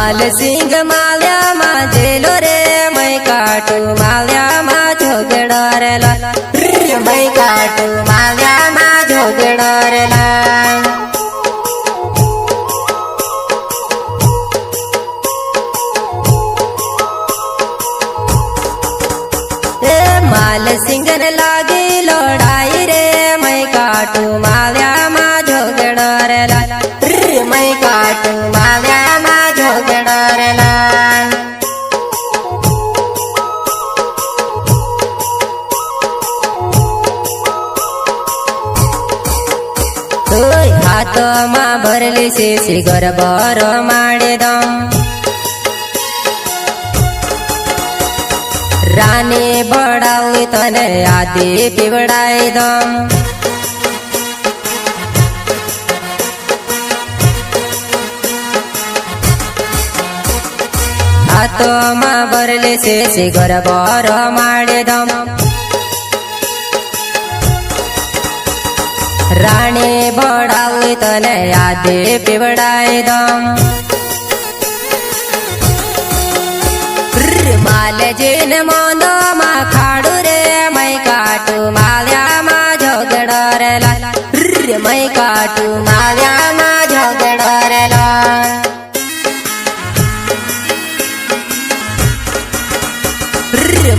माल सिंग माल्या मा जेलो रे मै काटू माल्या मा झोगड़ो रे ला मै काटू माल्या मा झोगड़ो रे ला माल सिंगन लागी लोड़ाई रे मै काटू माल्या मा झोगड़ो रे ला मै काटू माल्या मा झोगड़ो रे ला हाथ मा भरली से गरबर माड़े दम रानी बड़ावी तने आदि पीवड़ाई दम हाथ मा भरली से गरबर माड़े दम रानी बड़ावी तने आदि पीवड़ाई दम माल जीन मोंदो मा खाड़ू रे मै काटू माल्या मा झोगड़ो रे ला मै काटू माल्या मा झोगड़ो रे ला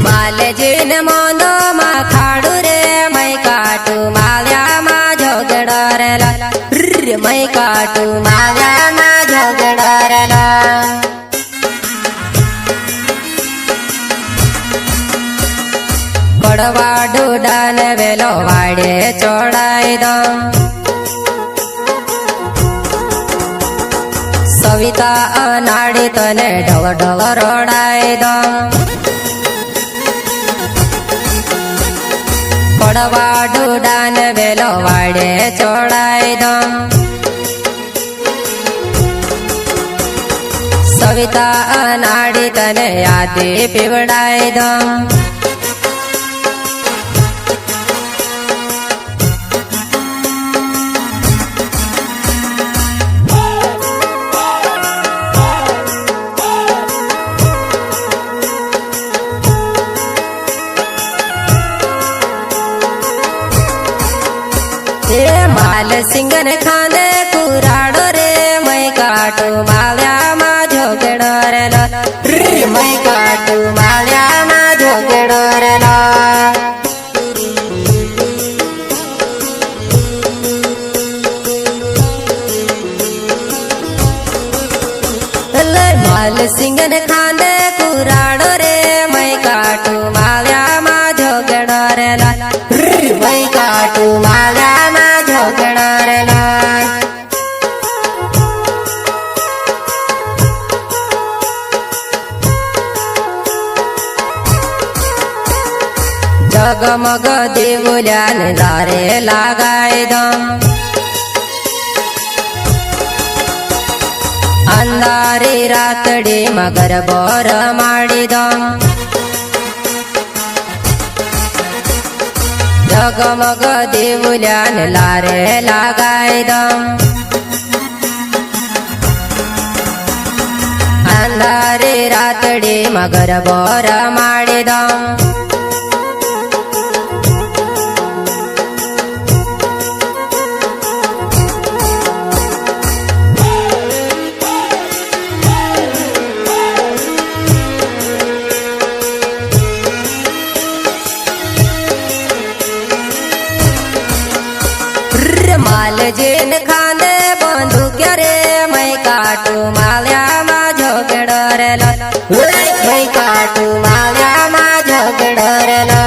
माल जीन मोंदो मा खाड़ू रे मै काटू माल्या मा झोगड़ो रे ला मै काटू माल्या मा झोगड़ो रे ला बड़वा डूडान वेलो वाड़े चढ़ाई दम सविता अनाड़ी तने ढल ढल रोड़ाई दम बड़वा डूडान वेलो वाड़े चढ़ाई दम सविता अनाड़ी तने आदि पीवड़ाई दम माल सिंगन खाने कुराड़ो रे मै काटू माल्या मा झोगड़ो रे ला मै काटू माल्या मा झोगड़ो रे ला माल सिंगन खाने कुराड़ो रे मै काटू माल्या मा झोगड़ो रे ला मै काटू माल्या मा झोगड़ो रे ला जगमग देवुल्यान लारे लगाई दम अंधारी रातड़ी मगर बोर माड़ी दम जगमग देवुल्यान लारे लगाई दम अंधारी रातड़ी मगर बोर माड़ी दम माल जीन खांदे बंदूक रे मै काटू माल्या मा झोगड़ो रे ला मै काटू माल्या मा झोगड़ो रे ला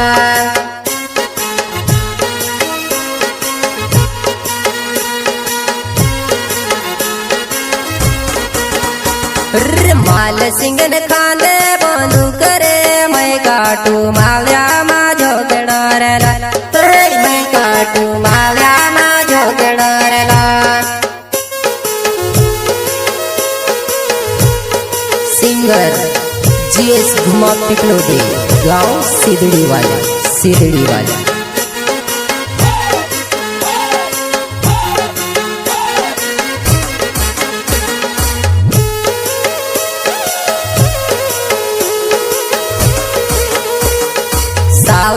माल सिंगन खांदे बंदूक रे मै काटू माल्या मा झोगड़ो रे ला मै काटू माल्या मा झोगड़ो रे ला सिंगर जीएस घुमा पिपलोदे गाँव सिदड़ी वाला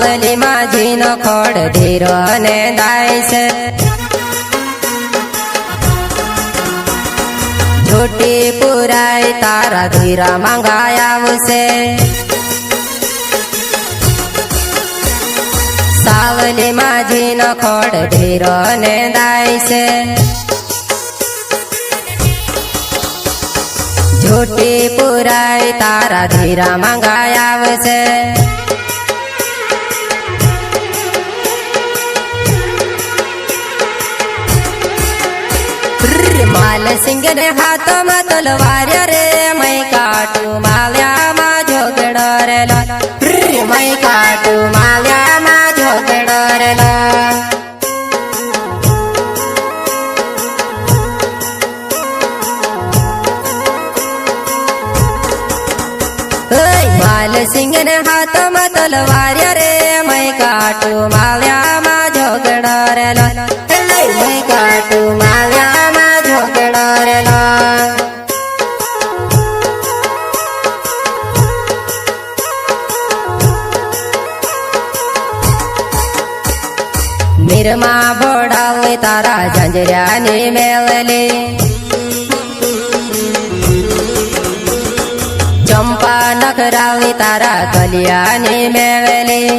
સાવલી માજીનો ખોડ ધીરો ને દાય છે છૂટી પુરાય તારા ધીરા માંગાય આવશે સાવલી માજીનો ખોડ ધીરો ને દાય છે છૂટી પુરાય તારા ધીરા માંગાય આવશે માલ સિંહ ને હાથમાં તલવાર રે મય કાટું માલ્યામાં ઝોગડો રેલો મય કાટું માલ્યામાં ઝોગડો રેલો માલ સિંહ ને હાથમાં તલવાર રે મય કાટું માલ્યામાં ઝોગડો રેલો મય કાટું માલ્યામાં ઝોગડો રેલો નિરમા ભોડાવે તારા ઝંઝરિયાની મેલલી ચંપા નખરાવી તારા કલિયાની મેવેલી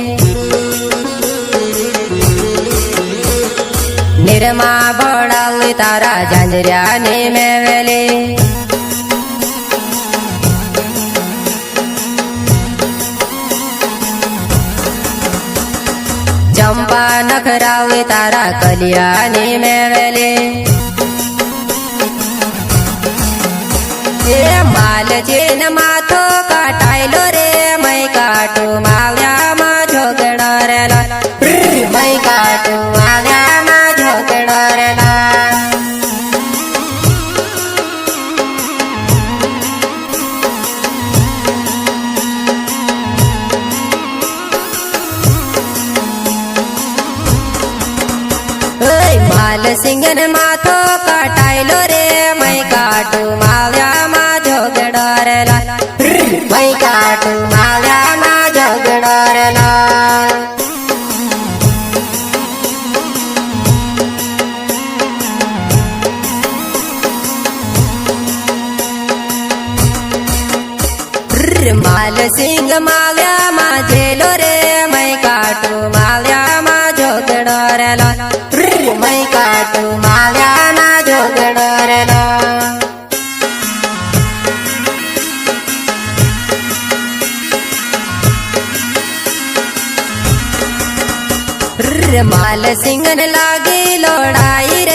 નિરમા ભોડાવી તારા ઝંઝરિયાની મેવેલી ચંપા નખરાવી તારા કલિયાની મેવેલી માલજીન માથો કાટાયલો રે મય કાટું માવ્યામાં ઝોગડો રેલો મય કાટું માવ્યામાં ઝોગડો રેલો માલ સિંહ ને માથો કાટાયલો રે મય કાટું માવ્યામાં ઝોગડો રેલો મય કાટું માવ્યામાં ઝોગડો રેલો માલ સિંહ માવ્યામાં જેલો રે મય કાટું માવ્યામાં ઝોગડો રેલો મય કાટું માવ્યામાં ઝોગડો રેલો માલ સિંહ ને લાગી લોડાઈ રે